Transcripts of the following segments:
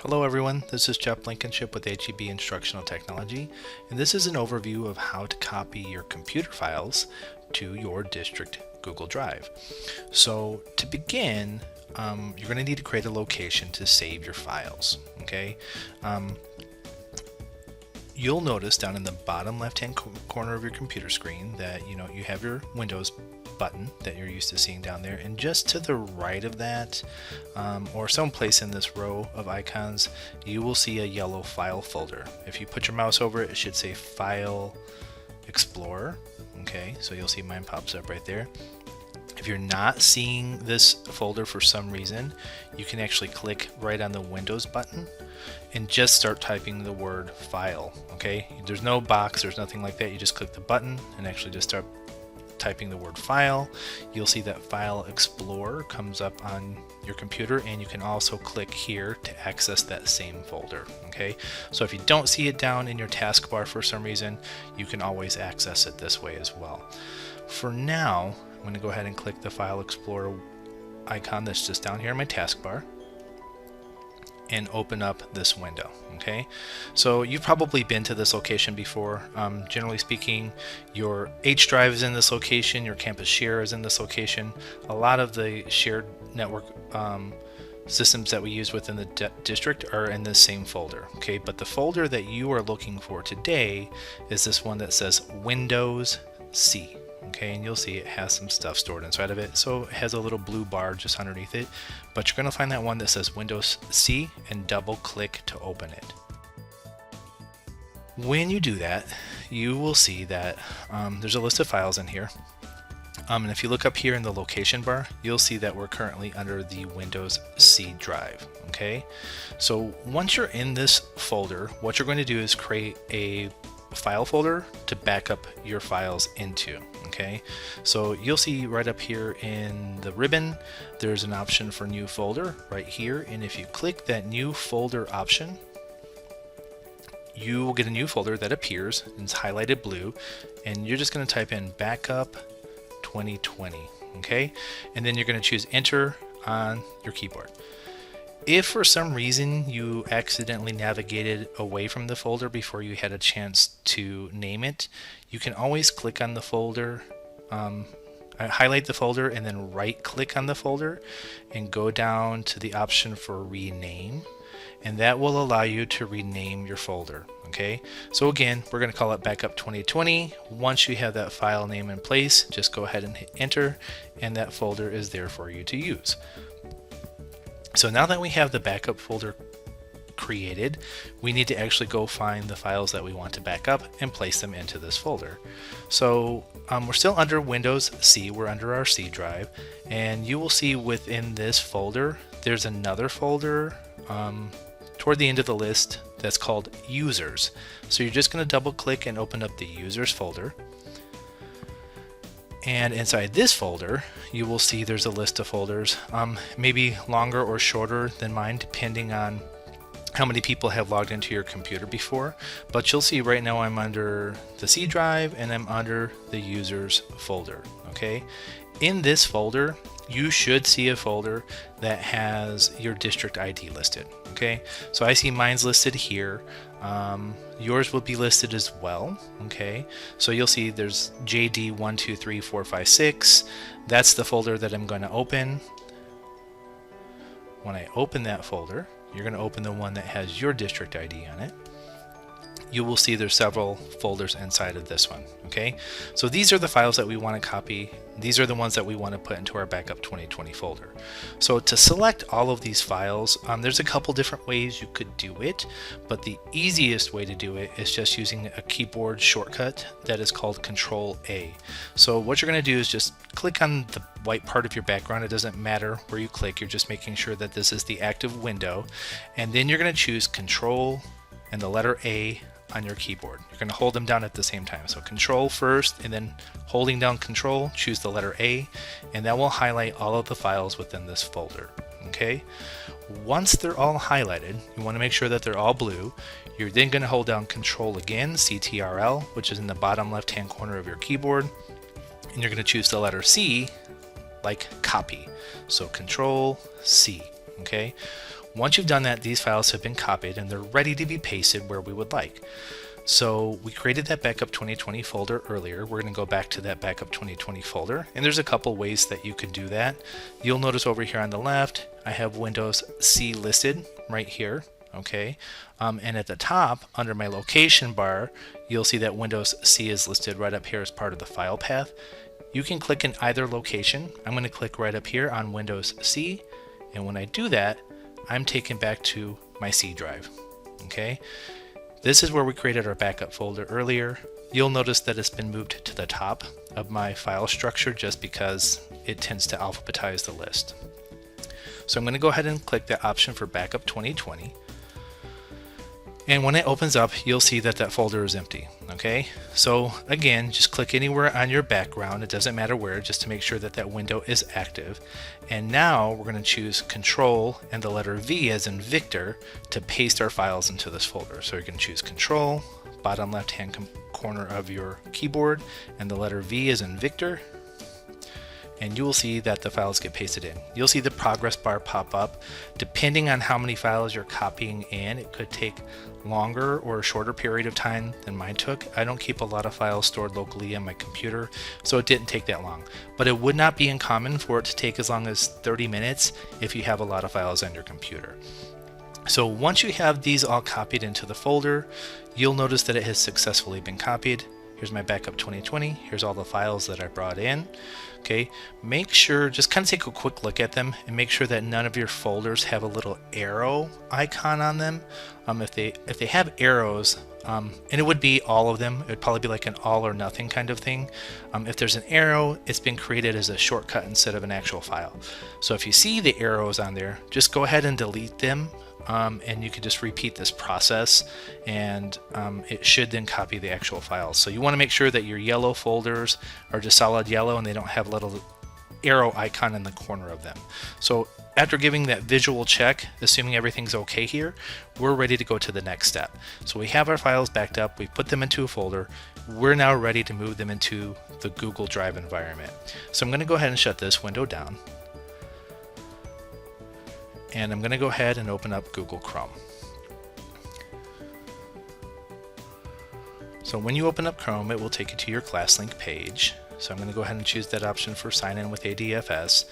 Hello everyone, this is Jeff Blankenship with HEB Instructional Technology, and this is an overview of how to copy your computer files to your district Google Drive. So to begin, you're going to need to create a location to save your files. Okay, you'll notice down in the bottom left-hand corner of your computer screen that you have your Windows button that you're used to seeing down there, and just to the right of that, or someplace in this row of icons, you will see a yellow file folder. If you put your mouse over it, it should say File Explorer. Okay, so you'll see mine pops up right there. If you're not seeing this folder for some reason, you can actually click right on the Windows button and just start typing the word file. Okay, there's no box, there's nothing like that. You just click the button and actually just start typing the word file. You'll see that File Explorer comes up on your computer, and you can also click here to access that same folder. Okay, so if you don't see it down in your taskbar for some reason, you can always access it this way as well. For now, I'm going to go ahead and click the File Explorer icon that's just down here in my taskbar and open up this window. Okay, so you've probably been to this location before. Generally speaking, your H drive is in this location, your campus share is in this location. A lot of the shared network systems that we use within the district are in this same folder. Okay, but the folder that you are looking for today is this one that says Windows C. Okay, and you'll see it has some stuff stored inside of it, so it has a little blue bar just underneath it, but you're going to find that one that says Windows C and double click to open it. When you do that, you will see that there's a list of files in here, and if you look up here in the location bar, you'll see that we're currently under the Windows C drive. Okay, so once you're in this folder, what you're going to do is create a file folder to back up your files into. Okay, so you'll see right up here in the ribbon, there's an option for new folder right here, and if you click that new folder option, you will get a new folder that appears and it's highlighted blue, and you're just going to type in backup 2020. Okay, and then you're going to choose enter on your keyboard. If for some reason you accidentally navigated away from the folder before you had a chance to name it, you can always click on the folder, highlight the folder, and then right click on the folder and go down to the option for rename, and that will allow you to rename your folder. Okay, so again, we're going to call it Backup 2020. Once you have that file name in place, just go ahead and hit enter, and that folder is there for you to use. So now that we have the backup folder created, we need to actually go find the files that we want to back up and place them into this folder. So we're still under Windows C, we're under our C drive, and you will see within this folder, there's another folder toward the end of the list that's called Users. So you're just going to double click and open up the Users folder. And inside this folder, you will see there's a list of folders, maybe longer or shorter than mine, depending on how many people have logged into your computer before. But you'll see right now I'm under the C drive and I'm under the users folder. Okay, in this folder, you should see a folder that has your district ID listed. Okay, so I see mine's listed here. Yours will be listed as well. Okay, so you'll see there's JD123456. That's the folder that I'm going to open. When I open that folder, you're going to open the one that has your district ID on it. You will see there's several folders inside of this one. Okay, so these are the files that we want to copy. These are the ones that we want to put into our Backup 2020 folder. So to select all of these files, there's a couple different ways you could do it, but the easiest way to do it is just using a keyboard shortcut that is called Control A. So what you're going to do is just click on the white part of your background. It doesn't matter where you click, you're just making sure that this is the active window, and then you're going to choose Control and the letter A on your keyboard. You're going to hold them down at the same time. So Control first, and then holding down Control, choose the letter A, and that will highlight all of the files within this folder. Okay, once they're all highlighted, you want to make sure that they're all blue. You're then going to hold down Control again, CTRL, which is in the bottom left hand corner of your keyboard, and you're going to choose the letter C, like copy. So Control C. Okay, Once you've done that, these files have been copied and they're ready to be pasted where we would like. So we created that Backup 2020 folder earlier. We're going to go back to that Backup 2020 folder, and there's a couple ways that you can do that. You'll notice over here on the left, I have Windows C listed right here. Okay, and at the top under my location bar, you'll see that Windows C is listed right up here as part of the file path. You can click in either location. I'm going to click right up here on Windows C, and when I do that, I'm taken back to my C drive. Okay. This is where we created our backup folder earlier. You'll notice that it's been moved to the top of my file structure just because it tends to alphabetize the list. So I'm going to go ahead and click the option for Backup 2020. And when it opens up, you'll see that that folder is empty. Okay, so again, just click anywhere on your background. It doesn't matter where, just to make sure that that window is active. And now we're going to choose Control and the letter V as in Victor to paste our files into this folder. So you're going to choose Control, bottom left hand corner of your keyboard, and the letter V as in Victor. And you will see that the files get pasted in. You'll see the progress bar pop up. Depending on how many files you're copying in, it could take longer or a shorter period of time than mine took. I don't keep a lot of files stored locally on my computer, so it didn't take that long. But it would not be uncommon for it to take as long as 30 minutes if you have a lot of files on your computer. So once you have these all copied into the folder, you'll notice that it has successfully been copied. Here's my Backup 2020. Here's all the files that I brought in. Okay, make sure, just kind of take a quick look at them and make sure that none of your folders have a little arrow icon on them. If they have arrows, and it would be all of them, it would probably be like an all or nothing kind of thing. If there's an arrow, it's been created as a shortcut instead of an actual file. So if you see the arrows on there, just go ahead and delete them. And you can just repeat this process, and it should then copy the actual files. So you want to make sure that your yellow folders are just solid yellow and they don't have a little arrow icon in the corner of them. So after giving that visual check, assuming everything's okay here, we're ready to go to the next step. So we have our files backed up, we put them into a folder, we're now ready to move them into the Google Drive environment. So I'm going to go ahead and shut this window down. And I'm going to go ahead and open up Google Chrome. So when you open up Chrome, it will take you to your ClassLink page. So I'm going to go ahead and choose that option for sign in with ADFS.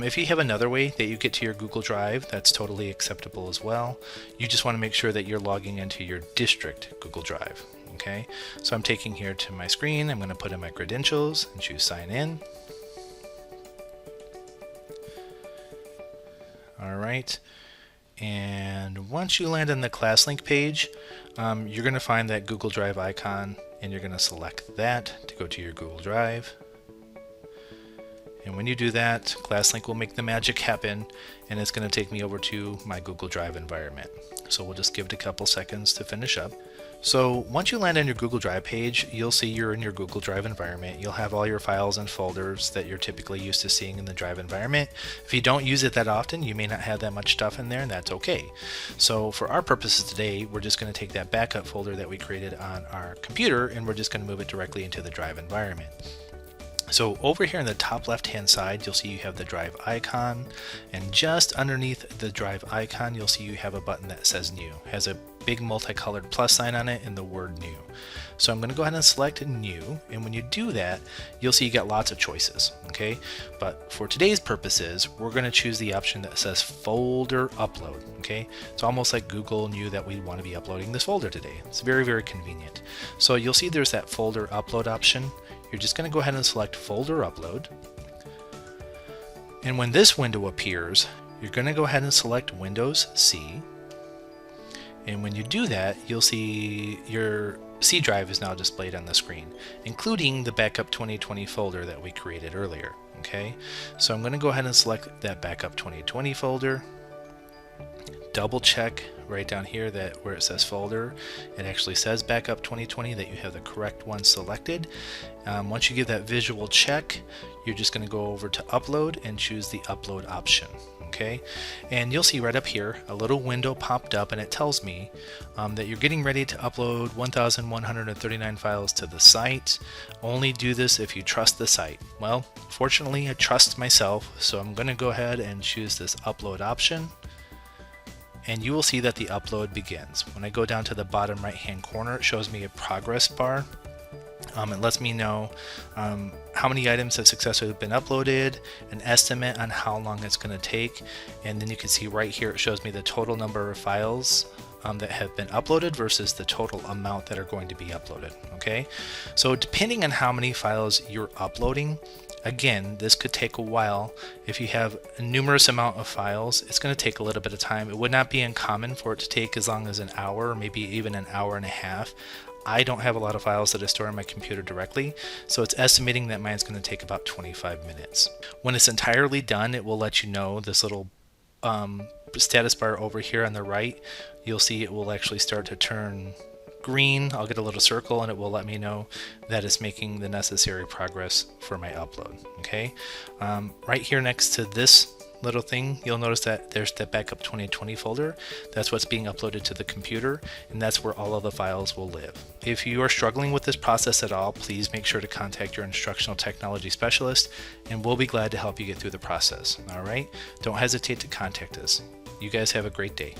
If you have another way that you get to your Google Drive, that's totally acceptable as well. You just want to make sure that you're logging into your district Google Drive. Okay, so I'm taking here to my screen. I'm going to put in my credentials and choose sign in. Alright, and once you land on the ClassLink page, you're going to find that Google Drive icon, and you're going to select that to go to your Google Drive. And when you do that, ClassLink will make the magic happen, and it's going to take me over to my Google Drive environment. So we'll just give it a couple seconds to finish up. So once you land on your Google Drive page, you'll see you're in your Google Drive environment. You'll have all your files and folders that you're typically used to seeing in the Drive environment. If you don't use it that often, you may not have that much stuff in there, and that's okay. So for our purposes today, we're just going to take that backup folder that we created on our computer, and we're just going to move it directly into the Drive environment. So over here in the top left hand side, you'll see you have the Drive icon, and just underneath the Drive icon, you'll see you have a button that says New. It has a big multicolored plus sign on it and the word New. So I'm going to go ahead and select New, and when you do that, you'll see you got lots of choices. Okay, but for today's purposes, we're going to choose the option that says Folder Upload. Okay, it's almost like Google knew that we'd want to be uploading this folder today. It's very, very convenient. So you'll see there's that Folder Upload option. You're just going to go ahead and select Folder Upload. And when this window appears, you're going to go ahead and select Windows C. And when you do that, you'll see your C drive is now displayed on the screen, including the Backup 2020 folder that we created earlier. Okay, so I'm going to go ahead and select that Backup 2020 folder. Double check right down here that where it says folder, it actually says Backup 2020, that you have the correct one selected. Once you give that visual check, you're just going to go over to Upload and choose the Upload option. Okay, and you'll see right up here a little window popped up, and it tells me that you're getting ready to upload 1,139 files to the site. Only do this if you trust the site. Well, fortunately I trust myself, so I'm going to go ahead and choose this Upload option. and you will see that the upload begins. When I go down to the bottom right hand corner, it shows me a progress bar. It lets me know how many items have successfully been uploaded, an estimate on how long it's going to take, and then you can see right here it shows me the total number of files that have been uploaded versus the total amount that are going to be uploaded. Okay, so depending on how many files you're uploading, again, this could take a while. If you have a numerous amount of files, it's going to take a little bit of time. It would not be uncommon for it to take as long as an hour, maybe even an hour and a half. I don't have a lot of files that I store on my computer directly, so it's estimating that mine's going to take about 25 minutes. When it's entirely done, it will let you know. This little status bar over here on the right, you'll see it will actually start to turn green. I'll get a little circle and it will let me know that it's making the necessary progress for my upload. Okay, right here next to this little thing, you'll notice that there's the backup 2020 folder. That's what's being uploaded to the computer, and that's where all of the files will live. If you are struggling with this process at all, please make sure to contact your instructional technology specialist, and we'll be glad to help you get through the process. All right, don't hesitate to contact us. You guys have a great day.